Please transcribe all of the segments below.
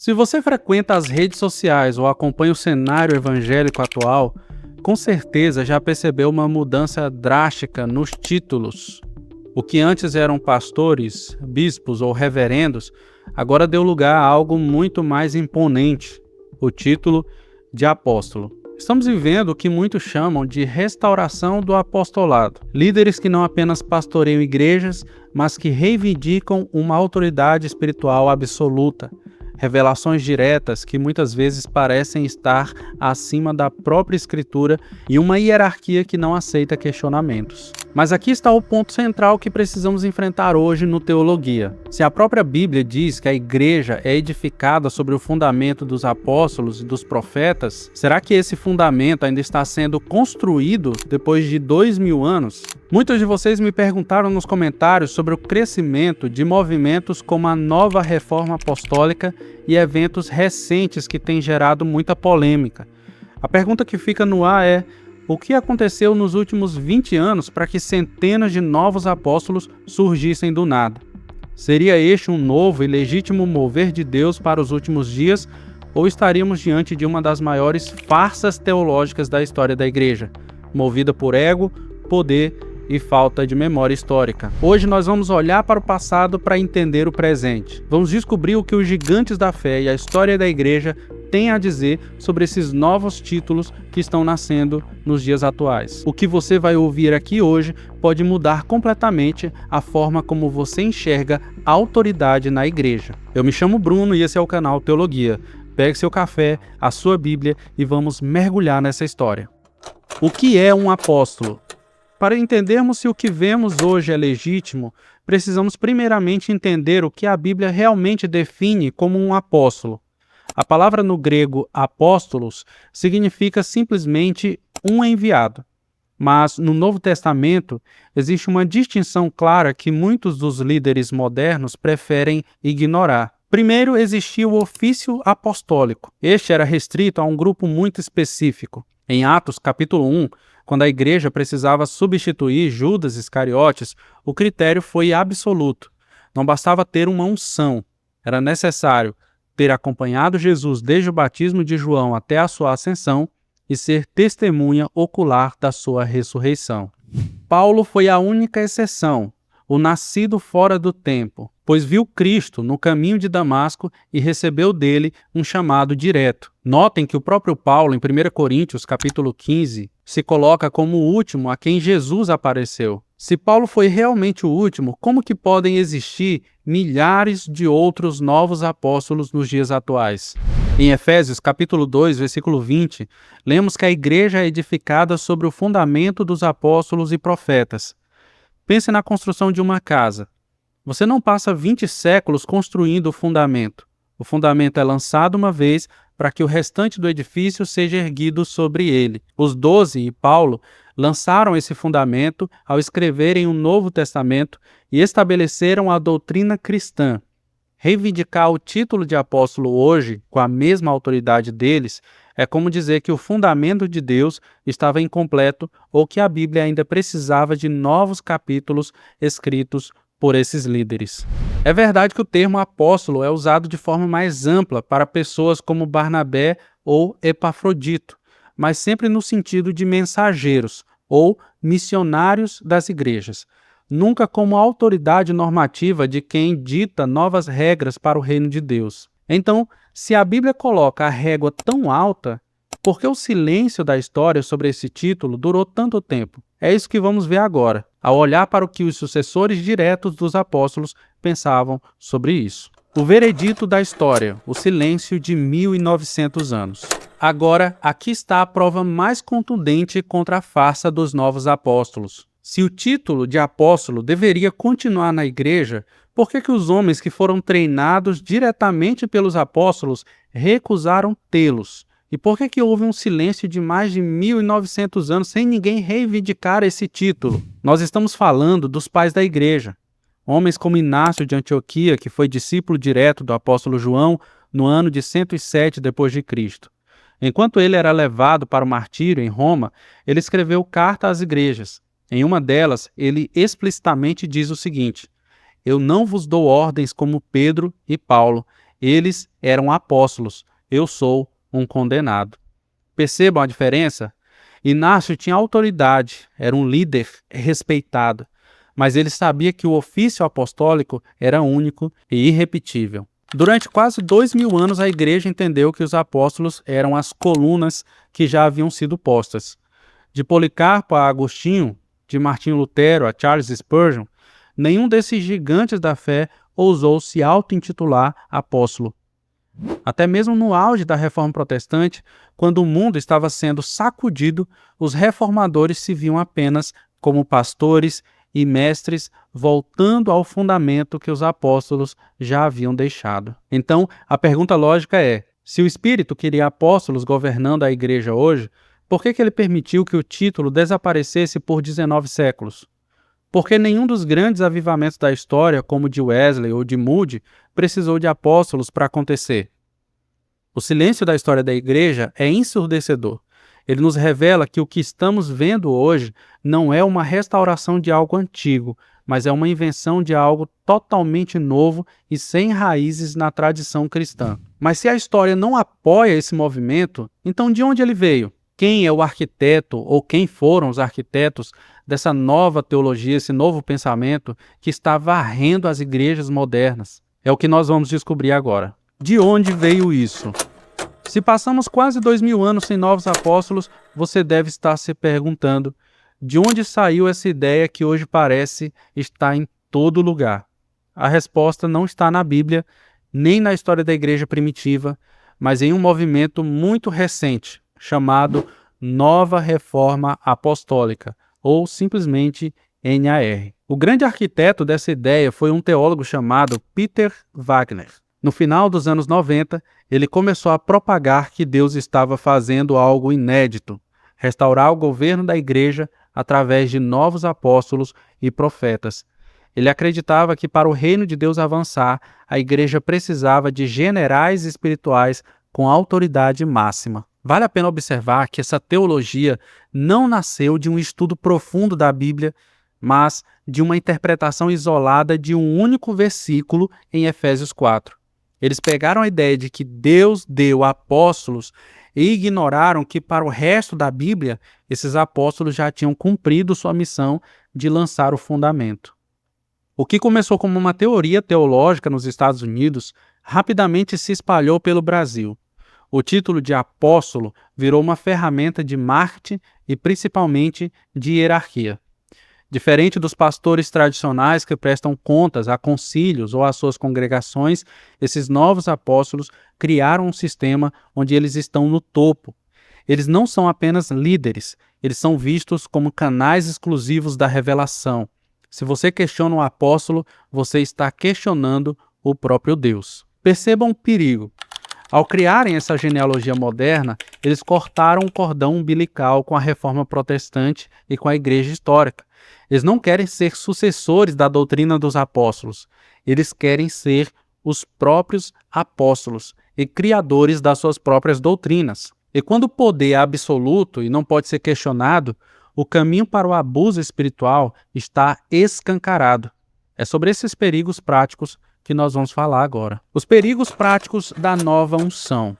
Se você frequenta as redes sociais ou acompanha o cenário evangélico atual, com certeza já percebeu uma mudança drástica nos títulos. O que antes eram pastores, bispos ou reverendos, agora deu lugar a algo muito mais imponente, o título de apóstolo. Estamos vivendo o que muitos chamam de restauração do apostolado. Líderes que não apenas pastoreiam igrejas, mas que reivindicam uma autoridade espiritual absoluta. Revelações diretas que muitas vezes parecem estar acima da própria Escritura e uma hierarquia que não aceita questionamentos. Mas aqui está o ponto central que precisamos enfrentar hoje no Teologia. Se a própria Bíblia diz que a igreja é edificada sobre o fundamento dos apóstolos e dos profetas, será que esse fundamento ainda está sendo construído depois de 2000 anos? Muitos de vocês me perguntaram nos comentários sobre o crescimento de movimentos como a Nova Reforma Apostólica e eventos recentes que têm gerado muita polêmica. A pergunta que fica no ar é: o que aconteceu nos últimos 20 anos para que centenas de novos apóstolos surgissem do nada? Seria este um novo e legítimo mover de Deus para os últimos dias, ou estaríamos diante de uma das maiores farsas teológicas da história da igreja, movida por ego, poder e falta de memória histórica? Hoje nós vamos olhar para o passado para entender o presente. Vamos descobrir o que os gigantes da fé e a história da igreja têm a dizer sobre esses novos títulos que estão nascendo nos dias atuais. O que você vai ouvir aqui hoje pode mudar completamente a forma como você enxerga a autoridade na igreja. Eu me chamo Bruno e esse é o canal Teologia. Pegue seu café, a sua Bíblia e vamos mergulhar nessa história. O que é um apóstolo? Para entendermos se o que vemos hoje é legítimo, precisamos primeiramente entender o que a Bíblia realmente define como um apóstolo. A palavra no grego apóstolos significa simplesmente um enviado. Mas no Novo Testamento existe uma distinção clara que muitos dos líderes modernos preferem ignorar. Primeiro existia o ofício apostólico. Este era restrito a um grupo muito específico. Em Atos capítulo 1, quando a igreja precisava substituir Judas Iscariotes, o critério foi absoluto. Não bastava ter uma unção, era necessário ter acompanhado Jesus desde o batismo de João até a sua ascensão e ser testemunha ocular da sua ressurreição. Paulo foi a única exceção, o nascido fora do tempo, pois viu Cristo no caminho de Damasco e recebeu dele um chamado direto. Notem que o próprio Paulo, em 1 Coríntios capítulo 15, se coloca como o último a quem Jesus apareceu. Se Paulo foi realmente o último, como que podem existir milhares de outros novos apóstolos nos dias atuais? Em Efésios capítulo 2, versículo 20, lemos que a igreja é edificada sobre o fundamento dos apóstolos e profetas. Pense na construção de uma casa. Você não passa 20 séculos construindo o fundamento. O fundamento é lançado uma vez para que o restante do edifício seja erguido sobre ele. Os 12 e Paulo lançaram esse fundamento ao escreverem o Novo Testamento e estabeleceram a doutrina cristã. Reivindicar o título de apóstolo hoje, com a mesma autoridade deles, é como dizer que o fundamento de Deus estava incompleto ou que a Bíblia ainda precisava de novos capítulos escritos por esses líderes. É verdade que o termo apóstolo é usado de forma mais ampla para pessoas como Barnabé ou Epafrodito, mas sempre no sentido de mensageiros ou missionários das igrejas, nunca como autoridade normativa de quem dita novas regras para o reino de Deus. Então, se a Bíblia coloca a régua tão alta, por que o silêncio da história sobre esse título durou tanto tempo? É isso que vamos ver agora, ao olhar para o que os sucessores diretos dos apóstolos pensavam sobre isso. O veredito da história, o silêncio de 1900 anos. Agora, aqui está a prova mais contundente contra a farsa dos novos apóstolos. Se o título de apóstolo deveria continuar na igreja, por que os homens que foram treinados diretamente pelos apóstolos recusaram tê-los? E por que houve um silêncio de mais de 1900 anos sem ninguém reivindicar esse título? Nós estamos falando dos pais da igreja. Homens como Inácio de Antioquia, que foi discípulo direto do apóstolo João no ano de 107 d.C. Enquanto ele era levado para o martírio em Roma, ele escreveu carta às igrejas. Em uma delas, ele explicitamente diz o seguinte: Eu não vos dou ordens como Pedro e Paulo, Eles eram apóstolos, eu sou um condenado. Percebam a diferença? Inácio tinha autoridade, era um líder respeitado, mas ele sabia que o ofício apostólico era único e irrepetível. Durante quase 2000 anos, a igreja entendeu que os apóstolos eram as colunas que já haviam sido postas. De Policarpo a Agostinho, de Martinho Lutero a Charles Spurgeon, nenhum desses gigantes da fé ousou se auto-intitular apóstolo. Até mesmo no auge da Reforma Protestante, quando o mundo estava sendo sacudido, os reformadores se viam apenas como pastores e mestres voltando ao fundamento que os apóstolos já haviam deixado. Então, a pergunta lógica é: se o Espírito queria apóstolos governando a igreja hoje, por que ele permitiu que o título desaparecesse por 19 séculos? Porque nenhum dos grandes avivamentos da história, como o de Wesley ou de Moody, precisou de apóstolos para acontecer. O silêncio da história da igreja é ensurdecedor. Ele nos revela que o que estamos vendo hoje não é uma restauração de algo antigo, mas é uma invenção de algo totalmente novo e sem raízes na tradição cristã. Mas se a história não apoia esse movimento, então de onde ele veio? Quem é o arquiteto ou quem foram os arquitetos dessa nova teologia, esse novo pensamento que está varrendo as igrejas modernas? É o que nós vamos descobrir agora. De onde veio isso? Se passamos quase 2000 anos sem novos apóstolos, você deve estar se perguntando de onde saiu essa ideia que hoje parece estar em todo lugar. A resposta não está na Bíblia, nem na história da igreja primitiva, mas em um movimento muito recente, chamado Nova Reforma Apostólica, ou simplesmente NAR. O grande arquiteto dessa ideia foi um teólogo chamado Peter Wagner. No final dos anos 90, ele começou a propagar que Deus estava fazendo algo inédito, restaurar o governo da igreja através de novos apóstolos e profetas. Ele acreditava que para o reino de Deus avançar, a igreja precisava de generais espirituais com autoridade máxima. Vale a pena observar que essa teologia não nasceu de um estudo profundo da Bíblia, mas de uma interpretação isolada de um único versículo em Efésios 4. Eles pegaram a ideia de que Deus deu apóstolos e ignoraram que para o resto da Bíblia, esses apóstolos já tinham cumprido sua missão de lançar o fundamento. O que começou como uma teoria teológica nos Estados Unidos, rapidamente se espalhou pelo Brasil. O título de apóstolo virou uma ferramenta de marketing e principalmente de hierarquia. Diferente dos pastores tradicionais que prestam contas a concílios ou às suas congregações, esses novos apóstolos criaram um sistema onde eles estão no topo. Eles não são apenas líderes, eles são vistos como canais exclusivos da revelação. Se você questiona o apóstolo, você está questionando o próprio Deus. Percebam o perigo. Ao criarem essa genealogia moderna, eles cortaram o cordão umbilical com a Reforma Protestante e com a Igreja Histórica. Eles não querem ser sucessores da doutrina dos apóstolos. Eles querem ser os próprios apóstolos e criadores das suas próprias doutrinas. E quando o poder é absoluto e não pode ser questionado, o caminho para o abuso espiritual está escancarado. É sobre esses perigos práticos que nós vamos falar agora. Os perigos práticos da nova unção.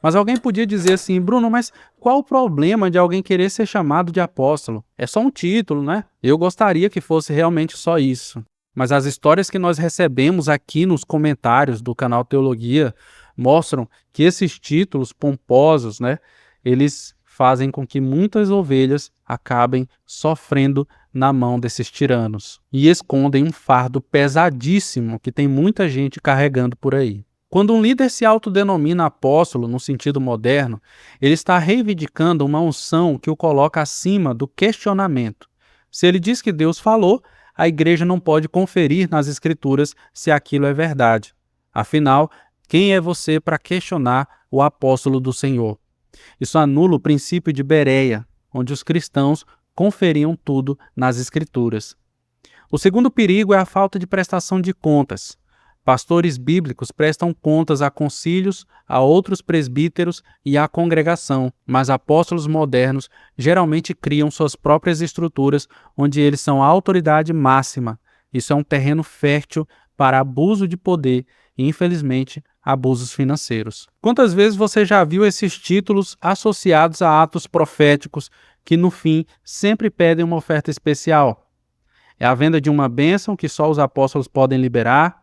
Mas alguém podia dizer assim: Bruno, mas qual o problema de alguém querer ser chamado de apóstolo? É só um título, né? Eu gostaria que fosse realmente só isso. Mas as histórias que nós recebemos aqui nos comentários do canal Teologia mostram que esses títulos pomposos, né, eles fazem com que muitas ovelhas acabem sofrendo na mão desses tiranos e escondem um fardo pesadíssimo que tem muita gente carregando por aí. Quando um líder se autodenomina apóstolo no sentido moderno, ele está reivindicando uma unção que o coloca acima do questionamento. Se ele diz que Deus falou, a igreja não pode conferir nas escrituras se aquilo é verdade. Afinal, quem é você para questionar o apóstolo do Senhor? Isso anula o princípio de Bereia, onde os cristãos conferiam tudo nas escrituras. O segundo perigo é a falta de prestação de contas. Pastores bíblicos prestam contas a concílios, a outros presbíteros e à congregação, mas apóstolos modernos geralmente criam suas próprias estruturas onde eles são a autoridade máxima. Isso é um terreno fértil para abuso de poder e, infelizmente, abusos financeiros. Quantas vezes você já viu esses títulos associados a atos proféticos que, no fim, sempre pedem uma oferta especial? É a venda de uma bênção que só os apóstolos podem liberar.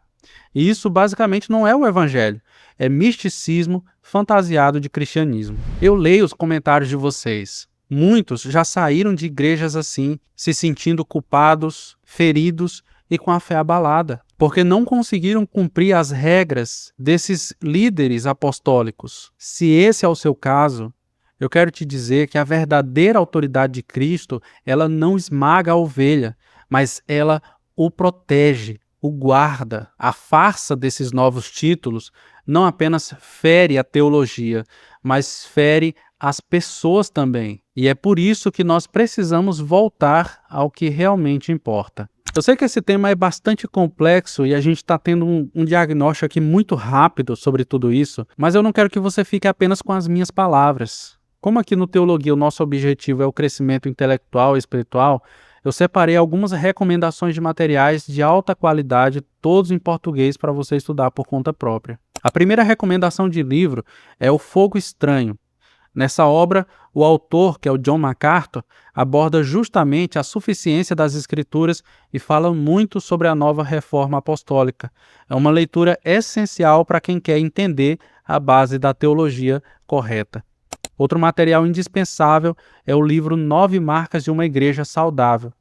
E isso basicamente não é o evangelho, é misticismo fantasiado de cristianismo. Eu leio os comentários de vocês. Muitos já saíram de igrejas assim, se sentindo culpados, feridos e com a fé abalada, porque não conseguiram cumprir as regras desses líderes apostólicos. Se esse é o seu caso, eu quero te dizer que a verdadeira autoridade de Cristo, ela não esmaga a ovelha, mas ela o protege, o guarda. A farsa desses novos títulos não apenas fere a teologia, mas fere as pessoas também. E é por isso que nós precisamos voltar ao que realmente importa. Eu sei que esse tema é bastante complexo e a gente está tendo um diagnóstico aqui muito rápido sobre tudo isso, mas eu não quero que você fique apenas com as minhas palavras. Como aqui no Teologia o nosso objetivo é o crescimento intelectual e espiritual, eu separei algumas recomendações de materiais de alta qualidade, todos em português, para você estudar por conta própria. A primeira recomendação de livro é O Fogo Estranho. Nessa obra, o autor, que é o John MacArthur, aborda justamente a suficiência das Escrituras e fala muito sobre a nova reforma apostólica. É uma leitura essencial para quem quer entender a base da teologia correta. Outro material indispensável é o livro 9 Marcas de uma Igreja Saudável. O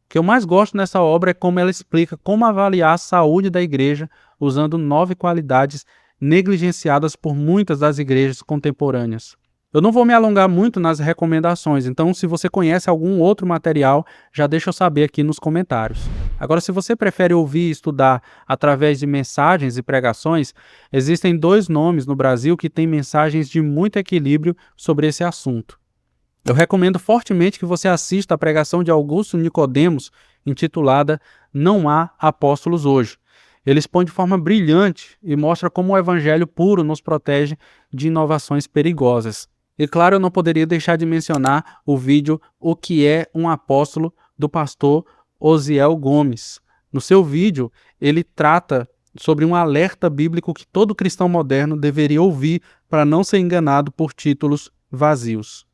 que eu mais gosto nessa obra é como ela explica como avaliar a saúde da igreja usando 9 qualidades negligenciadas por muitas das igrejas contemporâneas. Eu não vou me alongar muito nas recomendações, então se você conhece algum outro material, já deixa eu saber aqui nos comentários. Agora, se você prefere ouvir e estudar através de mensagens e pregações, existem 2 nomes no Brasil que têm mensagens de muito equilíbrio sobre esse assunto. Eu recomendo fortemente que você assista a pregação de Augusto Nicodemos, intitulada Não Há Apóstolos Hoje. Ele expõe de forma brilhante e mostra como o evangelho puro nos protege de inovações perigosas. E claro, eu não poderia deixar de mencionar o vídeo O que é um Apóstolo, do pastor Osiel Gomes. No seu vídeo, ele trata sobre um alerta bíblico que todo cristão moderno deveria ouvir para não ser enganado por títulos vazios.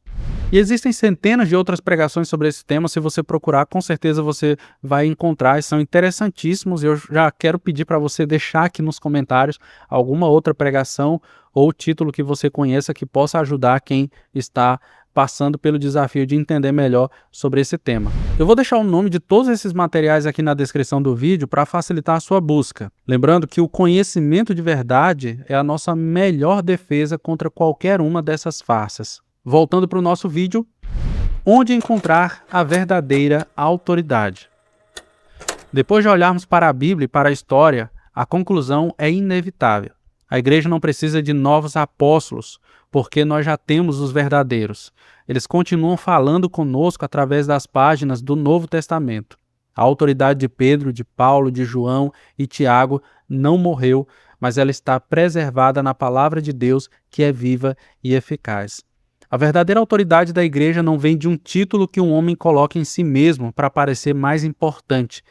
E existem centenas de outras pregações sobre esse tema. Se você procurar, com certeza você vai encontrar, e são interessantíssimos. Eu já quero pedir para você deixar aqui nos comentários alguma outra pregação ou título que você conheça que possa ajudar quem está passando pelo desafio de entender melhor sobre esse tema. Eu vou deixar o nome de todos esses materiais aqui na descrição do vídeo para facilitar a sua busca. Lembrando que o conhecimento de verdade é a nossa melhor defesa contra qualquer uma dessas farsas. Voltando para o nosso vídeo, onde encontrar a verdadeira autoridade? Depois de olharmos para a Bíblia e para a história, a conclusão é inevitável. A igreja não precisa de novos apóstolos, porque nós já temos os verdadeiros. Eles continuam falando conosco através das páginas do Novo Testamento. A autoridade de Pedro, de Paulo, de João e Tiago não morreu, mas ela está preservada na palavra de Deus, que é viva e eficaz. A verdadeira autoridade da igreja não vem de um título que um homem coloca em si mesmo para parecer mais importante.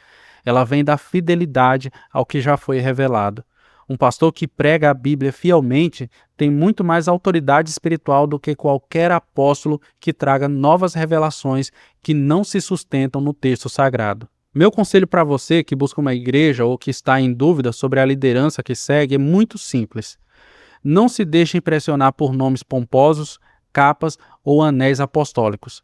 Ela vem da fidelidade ao que já foi revelado. Um pastor que prega a Bíblia fielmente tem muito mais autoridade espiritual do que qualquer apóstolo que traga novas revelações que não se sustentam no texto sagrado. Meu conselho para você que busca uma igreja ou que está em dúvida sobre a liderança que segue é muito simples. Não se deixe impressionar por nomes pomposos, capas ou anéis apostólicos.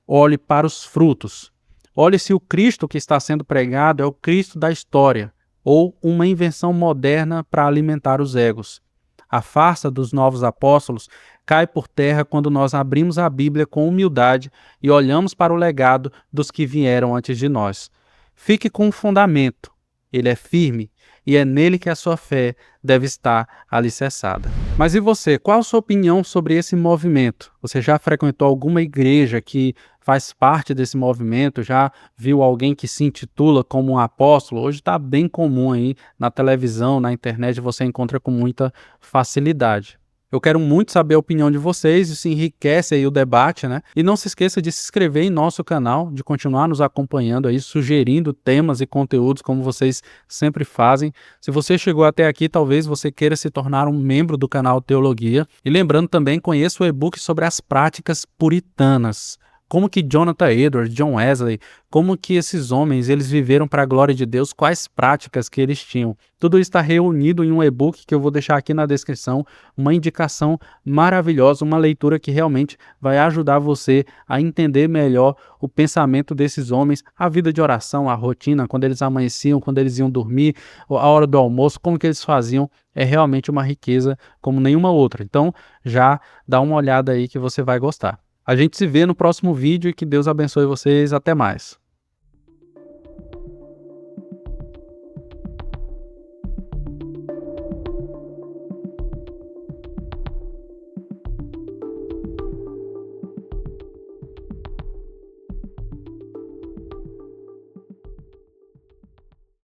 Olhe para os frutos. Olhe se o Cristo que está sendo pregado é o Cristo da história ou uma invenção moderna para alimentar os egos. A farsa dos novos apóstolos cai por terra quando nós abrimos a Bíblia com humildade e olhamos para o legado dos que vieram antes de nós. Fique com o fundamento. Ele é firme e é nele que a sua fé deve estar alicerçada. Mas e você? Qual a sua opinião sobre esse movimento? Você já frequentou alguma igreja que faz parte desse movimento? Já viu alguém que se intitula como um apóstolo? Hoje está bem comum aí na televisão, na internet, você encontra com muita facilidade. Eu quero muito saber a opinião de vocês, isso enriquece aí o debate, né? E não se esqueça de se inscrever em nosso canal, de continuar nos acompanhando aí, sugerindo temas e conteúdos como vocês sempre fazem. Se você chegou até aqui, talvez você queira se tornar um membro do canal Teologia. E lembrando também, conheça o e-book sobre as práticas puritanas. Como que Jonathan Edwards, John Wesley, como que esses homens eles viveram para a glória de Deus, quais práticas que eles tinham. Tudo isso está reunido em um e-book que eu vou deixar aqui na descrição, uma indicação maravilhosa, uma leitura que realmente vai ajudar você a entender melhor o pensamento desses homens, a vida de oração, a rotina, quando eles amanheciam, quando eles iam dormir, a hora do almoço, como que eles faziam, é realmente uma riqueza como nenhuma outra. Então já dá uma olhada aí que você vai gostar. A gente se vê no próximo vídeo e que Deus abençoe vocês. Até mais.